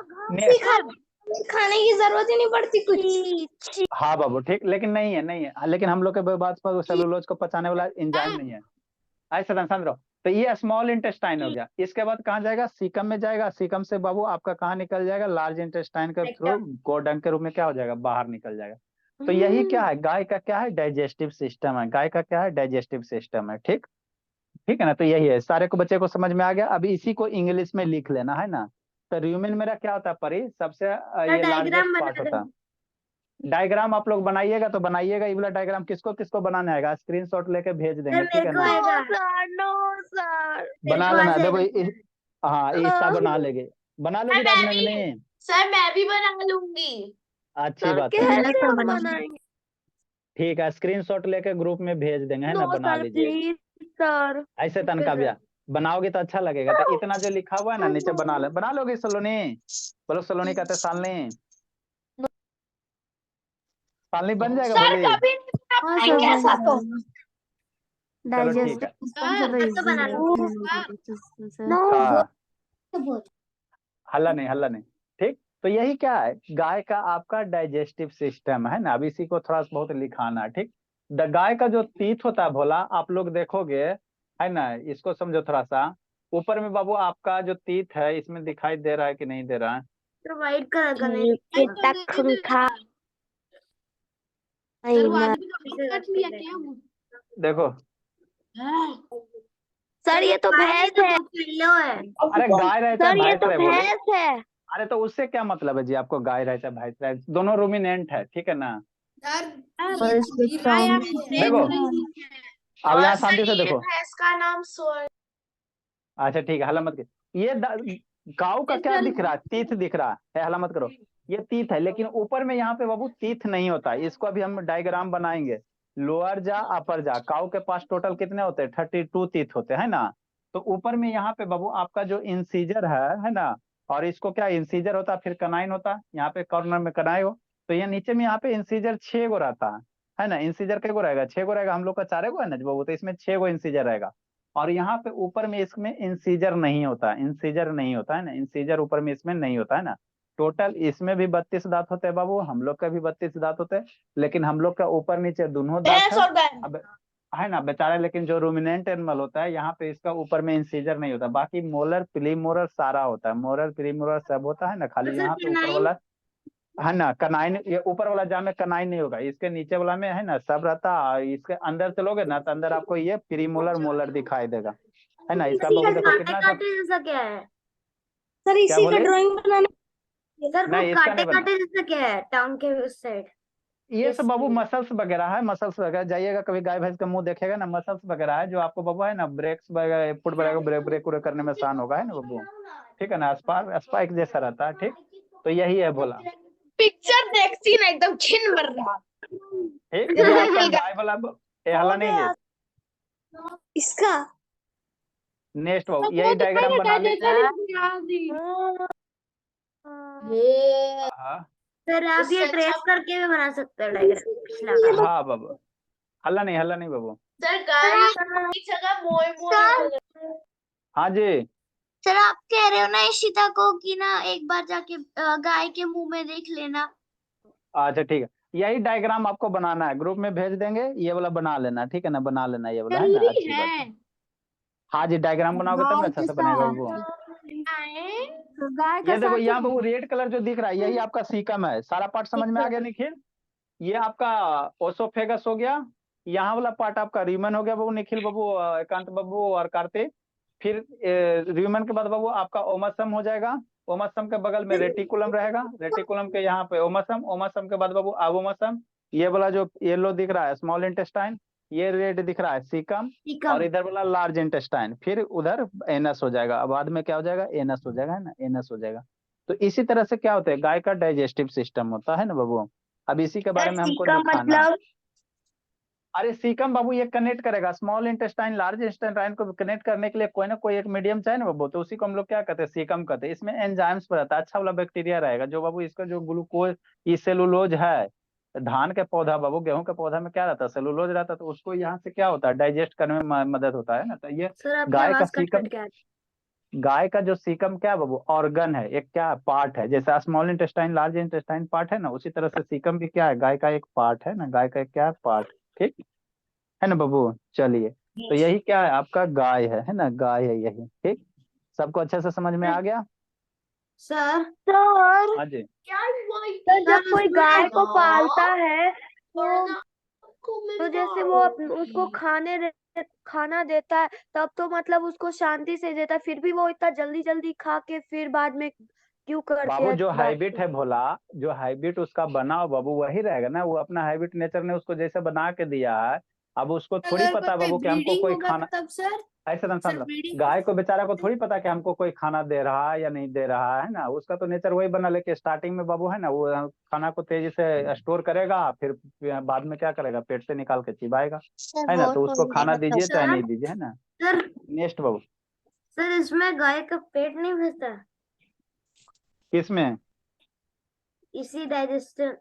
खाने की जरूरत ही नहीं पड़ती कुछ। हाँ बाबू ठीक, लेकिन नहीं है, नहीं है, लेकिन हम लोग के बात पर सेलुलोज को पचाने वाला एंजाइम नहीं है। ऐसे समझ रहो। तो ये स्मॉल इंटेस्टाइन हो गया। इसके बाद कहाँ जाएगा, सीकम में जाएगा। सीकम से बाबू आपका कहाँ निकल जाएगा, लार्ज इंटेस्टाइन के थ्रू कोडंग के रूप में क्या हो जाएगा, बाहर निकल जाएगा। तो यही क्या है, गाय का क्या है, डाइजेस्टिव सिस्टम है। गाय का क्या है, डाइजेस्टिव सिस्टम है, ठीक। ठीक है ना। तो यही है, सारे को बच्चे को समझ में आ गया। अभी इसी को इंग्लिश में लिख लेना, है ना। तो र्यूमेन मेरा क्या होता है परी, सबसे ये लार्जेस्ट पार्ट होता है। डायग्राम आप लोग बनाइएगा तो बनाइएगा, ये वाला डायग्राम किसको किसको बनाने आएगा, स्क्रीनशॉट लेके भेज देंगे, ठीक है ना। सर बना लेना, देखो हाँ इसका बना लेंगे, बना लोगी राजनंदिनी, सर मैं भी बना लूंगी। अच्छी बात है। कैसे हम बनाएंगे। ठीक है, स्क्रीनशॉट लेके ग्रुप में भेज देंगे, है ना, नो बना सर लीजिए। Please sir. ऐसे तनका भैया बनाओगे तो अच्छा लगेगा। तो इतना जो लिखा हुआ है ना नीचे बना लोगे सलोनी, बोलो सलोनी कहते सालनी, सालनी बन जाएगा सर बोली। कभी नहीं बना पाएंगे ऐसा तो। चलो ठीक है। हाँ हल्ला नहीं, हल्ला नहीं, ठीक। तो यही क्या है, गाय का आपका डाइजेस्टिव सिस्टम है ना। अब इसी को थोड़ा सा बहुत लिखाना है, ठीक। गाय का जो तीत होता है भोला, आप लोग देखोगे, है ना, इसको समझो थोड़ा सा। ऊपर में बाबू आपका जो तीत है, इसमें दिखाई दे रहा है कि नहीं दे रहा है, तो व्हाइट कलर का नहीं देखो। सर ये तो भैंस है। येलो है। अरे गाय रहता है, सर ये भैंस तो रहे बोले। भैंस है। अरे तो उससे क्या मतलब है जी, आपको गाय रहता है, भैंस रहे, दोनों रूमिनेंट है, ठीक है ना। देखो अब यहाँ शांति से देखो। इसका नाम सोल। अच्छा ठीक है, हल्ला मत करो। ये गाँव का क्या दिख रहा है, तीथ दिख रहा है, हल्ला मत करो। ये तीथ है, लेकिन ऊपर में यहाँ पे बाबू तीथ नहीं होता है। इसको अभी हम डायग्राम बनाएंगे, लोअर जा अपर जा। काऊ के पास टोटल कितने होते हैं, 32 तीथ होते हैं ना। तो ऊपर में यहाँ पे बाबू आपका जो इंसीजर है ना, और इसको क्या इंसीजर होता है, फिर कनाइन होता है, यहाँ पे कॉर्नर में कनाई हो। तो ये नीचे में यहाँ पे इंसीजर 6 गो रहता है ना। इंसीजर कै गो रहेगा, 6 गो रहेगा। हम लोग का 4 गो है ना बाबू, तो इसमें 6 गो इंसीजर रहेगा। और यहाँ पे ऊपर में इसमें इंसीजर नहीं होता, इंसीजर नहीं होता है ना, इंसीजर ऊपर में इसमें नहीं होता है ना। टोटल इसमें भी 32 दांत होते हैं बाबू, हम लोग का भी 32 दांत होते हैं, लेकिन हम लोग का ऊपर नीचे दोनों दांत है। अब है ना बेचारे, लेकिन जो रूमिनेंट एनिमल होता है यहाँ पे इसका ऊपर में इंसीजर नहीं होता, बाकी मोलर प्रीमोलर सारा होता है, मोलर प्रीमोलर सब होता है ना, खाली यहाँ पे ऊपर वाला है ना कनाइन, ये ऊपर वाला जाम में कनाइन नहीं होगा, इसके नीचे वाला में है ना सब रहता है। इसके अंदर चलोगे ना तो अंदर आपको ये प्रीमोलर मोलर दिखाई देगा, है ना। इसका बाबू देखो कितना सब, जैसा क्या है सर क्या इसी का बोले? ड्राइंग बनाने सर? वो नहीं इसका काटे नहीं बना, काटे जैसा क्या है टांग के उस साइड? ये सब बाबू इसलिए। मसल्स वगैरह है, मसल्स वगैरह। जाइएगा कभी गाय भैंस का मुंह देखेगा ना, मसल्स वगैरह है जो आपको बाबू है ना ब्रेक्स वगैरह फुट वगैरह ब्रेक ब्रेक करने में आसान होगा, है ना बाबू, ठीक है ना। स्पाइक जैसा रहता है, ठीक। तो यही है बोला, पिक्चर देखती ना एकदम छिन भर रहा ठीक। ये आपका गाय वाला ये हल्ला नहीं ले। इसका नेक्स्ट बाबू यही डायग्राम बना ले। हाँ सर आप उससे ये अच्छा- ट्रेस करके भी बना सकते हो डायग्राम पिछला का। हाँ बाबू, हल्ला नहीं बाबू। सर गाय की जगह मोए मोए हाँ जी, सर आप कह रहे हो ना इशिता को कि ना एक बार जाके गाय के मुंह में देख लेना। अच्छा ठीक है, यही डायग्राम आपको बनाना है, ग्रुप में भेज देंगे, ये वाला बना लेना, ठीक है ना, बना लेना ये वाला, है ना, अच्छी बात है। हाँ जी, डायग्राम बनाओगे तब ना अच्छा से बनेगा बाबू। गाय ये देखो यहाँ पे वो रेड कलर जो दिख रहा है यही आपका सीकम है, सारा पार्ट समझ में आ गया निखिल? ये आपका ओसोफेगस हो गया, यहाँ वाला पार्ट आपका रीमन हो गया बाबू, निखिल बाबू, एकांत बाबू और कार्तिक। फिर रीमन के बाद बाबू आपका ओमसम हो जाएगा, ओमसम के बगल में रेटिकुलम रहेगा, रेटिकुलम के यहाँ पे ओमसम, ओमसम के बाद बाबू अवोमसम। ये वाला जो येलो दिख रहा है स्मॉल इंटेस्टाइन, ये रेड दिख रहा है सीकम, और इधर वाला लार्ज इंटेस्टाइन, फिर उधर एनस हो जाएगा, बाद में क्या हो जाएगा, एनस हो जाएगा, है ना, एनस हो जाएगा। तो इसी तरह से क्या होता है, गाय का डाइजेस्टिव सिस्टम होता है ना बाबू। अब इसी के बारे में हमको दिखाना है। अरे सीकम बाबू ये कनेक्ट करेगा स्मॉल इंटेस्टाइन लार्ज इंटेस्टाइन को कनेक्ट करने के लिए कोई ना कोई एक मीडियम चाहिए ना बाबू, तो उसी को हम लोग क्या कहते हैं, सीकम कहते हैं। इसमें एंजाइम्स पर रहता है, अच्छा वाला बैक्टीरिया रहेगा जो बाबू इसका जो ग्लूकोज, ये सेलुलोज है, धान के पौधा बाबू, गेहूं के पौधा में क्या रहता है, सेलुलोज रहता है, तो उसको यहाँ से क्या होता है, डाइजेस्ट करने में मदद होता है ना। तो ये सर आपकी गाय का आवाज कट सीकम, कट के आ रही गाय का जो सीकम क्या है बाबू, ऑर्गन है, एक क्या पार्ट है, जैसे small intestine large intestine part है ना, उसी तरह से सीकम भी क्या है, गाय का एक पार्ट है ना, गाय का एक क्या पार्ट, ठीक है ना बाबू। चलिए, तो यही क्या है आपका गाय है ना, गाय है यही, ठीक। सबको अच्छे से समझ में आ गया? सर। सर हाँ जी, जब कोई गाय को पालता है तो जैसे वो उसको खाना देता है तब तो मतलब उसको शांति से देता है, फिर भी वो इतना जल्दी जल्दी खा के फिर बाद में क्यों करती बाबू है जो बात हैबिट है भोला, जो हैबिट उसका बना हो बाबू वही रहेगा ना, वो अपना हैबिट नेचर ने उसको जैसे बना के दिया है। अब उसको थोड़ी पता है बाबू कि हमको कोई खाना, तब सर ऐसे ना समझ लो, गाय को बेचारा को थोड़ी पता कि हमको कोई खाना दे रहा है या नहीं दे रहा है ना, उसका तो नेचर वही बना, लेके स्टार्टिंग में बाबू है ना वो खाना को तेजी से स्टोर करेगा, फिर बाद में क्या करेगा, पेट से निकाल के चिबाएगा, है ना। तो उसको खाना दीजिए चाहे नहीं दीजिए, है ना। सर नेक्स्ट बाबू, सर इसमें गाय का पेट नहीं भरता? किसमें? इसी डाइजेशन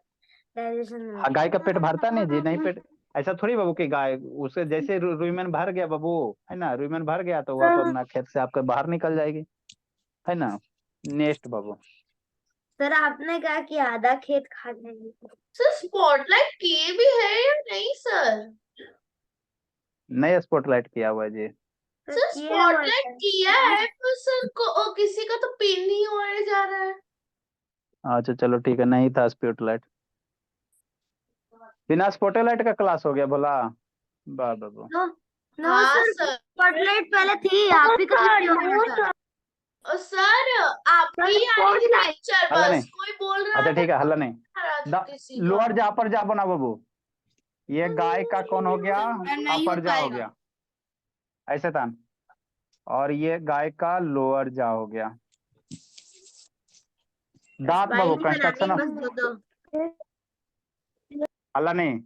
में। हाँ, गाय का पेट भरता नहीं जी, नहीं पेट, ऐसा थोड़ी बाबू कि गाय उसे जैसे रुइमन भर गया बाबू, है ना, रुइमन भर गया तो वो अपना खेत से आपके बाहर निकल जाएगी, है ना। नेक्स्ट बाबू, सर आपने कहा कि आधा खेत खा जाएंगे। सर स्पॉटलाइट किए भी है या नहीं सर? नया स्पॉटलाइट किया हुआ है जी। सर स्पॉटलाइट किया है तो सर को किसी का तो पिन नहीं होने जा रहा है। अच्छा चलो ठीक है, नहीं था स्पॉटलाइट, बिना स्पॉटलाइट का क्लास हो गया बोला, वाह बाबू। नो हाँ सर सर। स्पॉटलाइट पहले थी, आप ही का और सर आपकी आ रही थी पिक्चर, हल्ला बस नहीं, कोई बोल रहा अच्छा था ठीक है, हल्ला नहीं, किसी लोअर जा अपर जा बना बाबू। ये गाय का कौन हो गया, अपर जा हो गया, ऐसे था, और ये गाय का लोअर जा हो गया। दांत बाबू कंस्ट्रक्शन, हल्ला नहीं,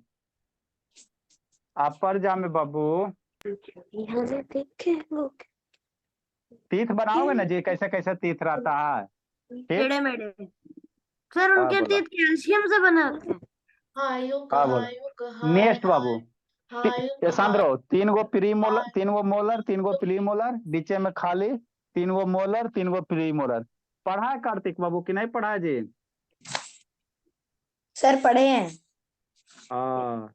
अपर जा में बाबू तीथ बनाओगे ना जी, कैसे कैसे तीथ रहता है, टेढ़े मेढ़े। सर उनके बोला? teeth कैल्शियम से बने होते हैं। हाँ बोला। नेक्स्ट बाबू, ये शांत रहो, 3 गो प्री मोलर, 3 गो मोलर, 3 गो प्री मोलर, बीचे में खाली 3 गो मोलर, 3 गो प्री मोलर, पढ़ा है कार्तिक बाबू कि नहीं पढ़ा है जी? सर पढ़े हैं। हाँ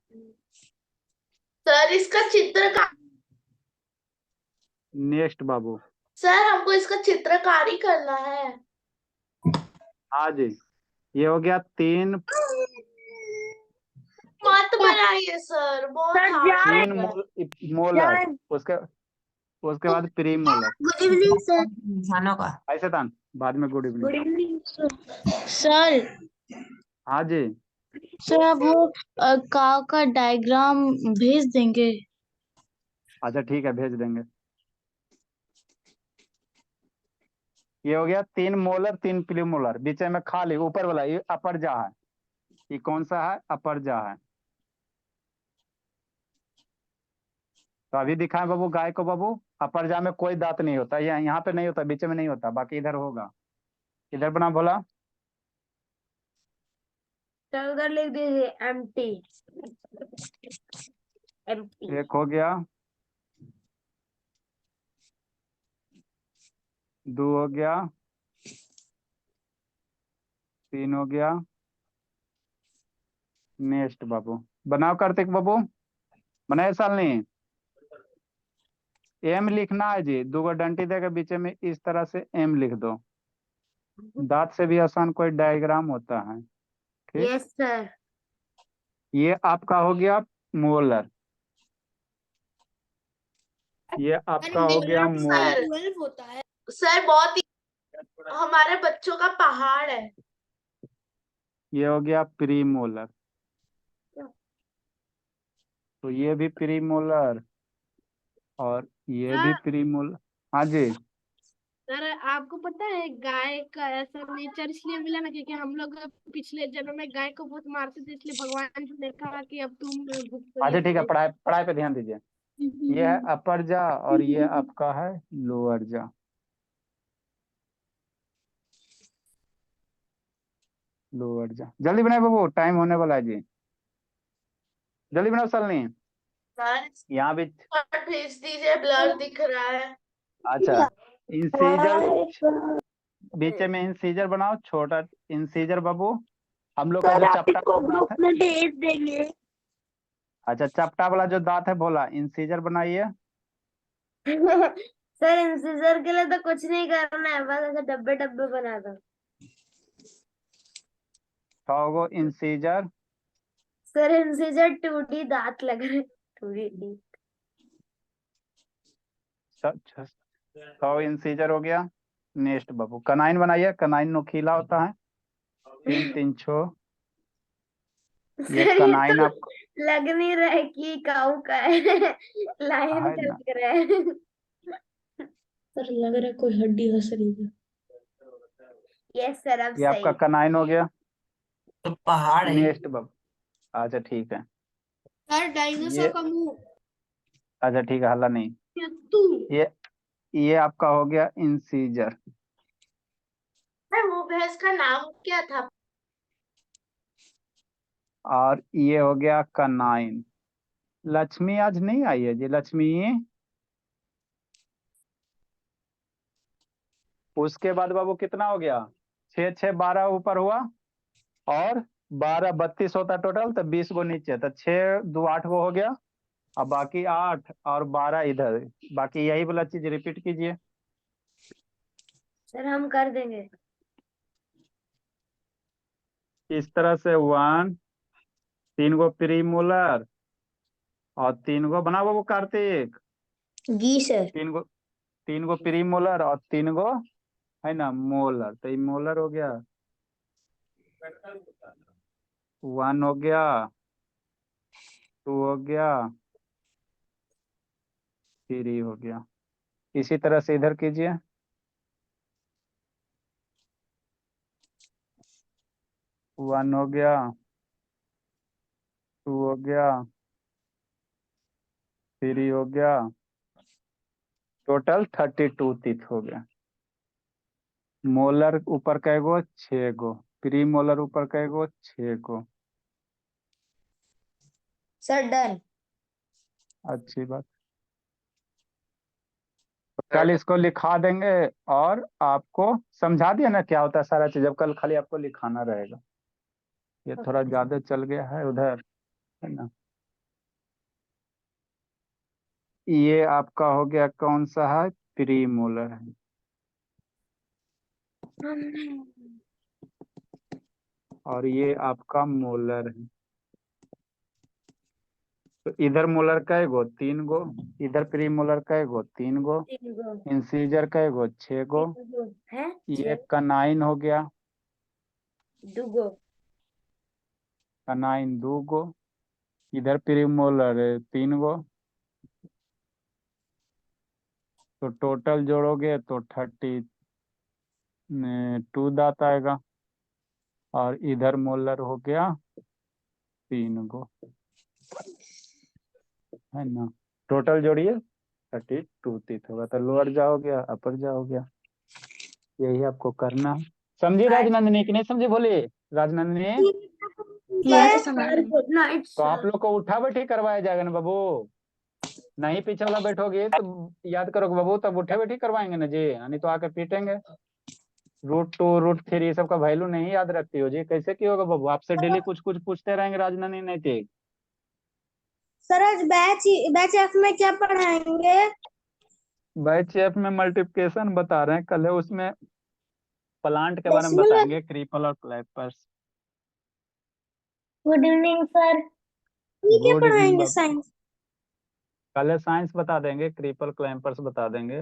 सर इसका चित्र का नेक्स्ट बाबू। सर हमको इसका चित्रकारी करना है। हाँ जी, ये हो गया 3 मत बनाइए सर, बहुत सर हार्ड जान तीन होगा। मोलर, जान उसके उसके बाद pre molar. Good evening sir. इंसानों का। ऐसे था बाद में good evening. Good evening sir. हाँ जी, सर आप वो काव का डायग्राम भेज देंगे। अच्छा ठीक है भेज देंगे। ये हो गया 3 मोलर 3 प्री मोलर, बीच में खाली ऊपर वाला ये अपर जा है। ये कौन सा है? अपर जा है। तो अभी दिखाएं बाबू गाय को बाबू। अपर जा में कोई दांत नहीं होता, ये यहाँ पे नहीं होता, बीच में नहीं होता, बाकी इधर होगा। इधर बना बोला। सर उधर लिख दीजिए एम्प्टी। एम्प्टी। एक हो गया, 2 हो गया, 3 हो गया। नेक्स्ट बाबू बनाओ कार्तिक बाबू। बनाए साल नहीं। एम लिखना है जी, 2 डंटी देकर बीच में इस तरह से एम लिख दो। दांत से भी आसान कोई डायग्राम होता है। ठीक, यस सर। ये आपका हो गया मोलर। ये आपका हो गया मोलर। सर 12 होता है। सर बहुत ही हमारे बच्चों का पहाड़ है। ये हो गया प्री मोलर। तो ये भी प्री मोलर और ये भी प्री मोलर। हाँ जी, सर आपको पता है गाय का ऐसा नेचर इसलिए मिला ना क्योंकि हम लोग पिछले जन्म में गाय को बहुत मारते थे, इसलिए भगवान जी ने कहा कि अब तुम भुगतो अच्छा ये ठीक है, सब। पढ़ाई पढ़ाई पे ध्यान दीजिए। ये है अपर जा और ये आपका है लोअर जा। लोअर जा जल्दी बनाए बाबू, टाइम होने वाला है जी। जल्दी बनाओ सालनी। सर यहाँ भी। पर भेज दीजिए, ब्लर दिख रहा है। अच्छा, इंसीजर बीच में इंसीजर बनाओ, छोटा इंसीजर बाबू। हम लोग का सर जो आप चपटा इसको वाला दांत ग्रुप है। में भेज देंगे। अच्छा, चपटा वाला जो दांत है बोला इंसीजर बनाइए। सर इंसिजर के लिए तो कुछ नहीं करना है, बस ऐसे डब्बे डब्बे बना दो। 6 गो इंसीजर। सर इंसिजर 2D दांत लग रहे 2D। 100 इंसीजर हो गया। नेक्स्ट बाबू कनाइन बनाइए, कनाइन नोकीला होता है। 3 3 6। ये सर ये कनाइन तो आपको लग नहीं रहा है कि काऊ का है। लायन है का ना। लग रहा है। सर लग रहा है कोई हड्डी हंस रही है। यस सर अब ये आपका सही। कनाइन हो गया। तो पहाड़ है। नेक्स्ट बाबू। अच्छा ठीक है। सर डायनासोर ये का मुंह। अच्छा ठीक है, हल्ला नहीं। तू ये आपका हो गया इंसीजर। सर वो भैंस का नाम क्या था? और ये हो गया कनाइन। लक्ष्मी आज नहीं आई है जी, लक्ष्मी। उसके बाद बाबू कितना हो गया? 6 6 12 ऊपर हुआ और 12 32 होता टोटल, तो 20 गो नीचे, तो 6 2 8 गो हो गया। अब बाकी 8 और 12 इधर, बाकी यही वाला चीज रिपीट कीजिए। सर हम कर देंगे। इस तरह से 1 3 गो प्री मोलर और 3 गो बना बाबू कार्तिक। जी सर। 3 गो प्री मोलर और 3 गो है ना मोलर, तो ये मोलर हो गया। 1 हो गया, 2 हो गया, 3 हो गया। इसी तरह से इधर कीजिए। 1 हो गया, 2 हो गया, 3 हो गया, टोटल 32 टीथ हो गया। मोलर ऊपर कै गो? 6 गो। प्री मोलर ऊपर कै गो? 6 गो। Sir done. अच्छी बात। कल इसको लिखा देंगे और आपको समझा दिया ना क्या होता है सारा चीज। अब कल खाली आपको लिखाना रहेगा। ये थोड़ा ज्यादा चल गया है उधर, है ना। ये आपका हो गया कौन सा है, प्री मोलर है। और ये आपका मोलर है। तो इधर मोलर का गो 3 गो, इधर प्री मोलर का गो 3 गो, इंसीजर का गो 6 गो। है ये कनाइन हो गया, दुगो कनाइन 2 गो। इधर प्री मोलर 3 गो। तो टोटल जोड़ोगे तो 32 दांत आएगा। और इधर मोलर हो गया 3 गो, है ना। टोटल जोड़िए 32 टीथ होगा। तो लोअर जाओगे अपर जाओगे, यही आपको करना है। समझी राजनंदिनी कि नहीं समझी, बोलिए Rajnandini. Yes sir. Good night तो आप सर। लोग को उठा बैठी करवाया जाएगा ना बाबू। नहीं पीछे वाला बैठोगे तो याद करोगे बाबू, तब उठे बैठी करवाएंगे ना जी, नहीं तो आकर पीटेंगे। रूट 2 रूट 3 ये सब का वैल्यू नहीं याद रखती हो जी, कैसे की होगा बाबू। आपसे डेली कुछ कुछ पूछते रहेंगे राजनंदिनी नैतिक। सर आज बैच एफ में क्या पढ़ाएंगे? बैच एफ में मल्टीप्लिकेशन बता रहे हैं, कल है उसमें प्लांट के बारे में डेसिमल। बताएंगे, क्रीपल और क्लैपर्स। Good evening sir. ये क्या गुड इवनिंग पढ़ाएंगे बाबू। साइंस? कल साइंस बता देंगे, क्रीपल क्लैपर्स बता देंगे।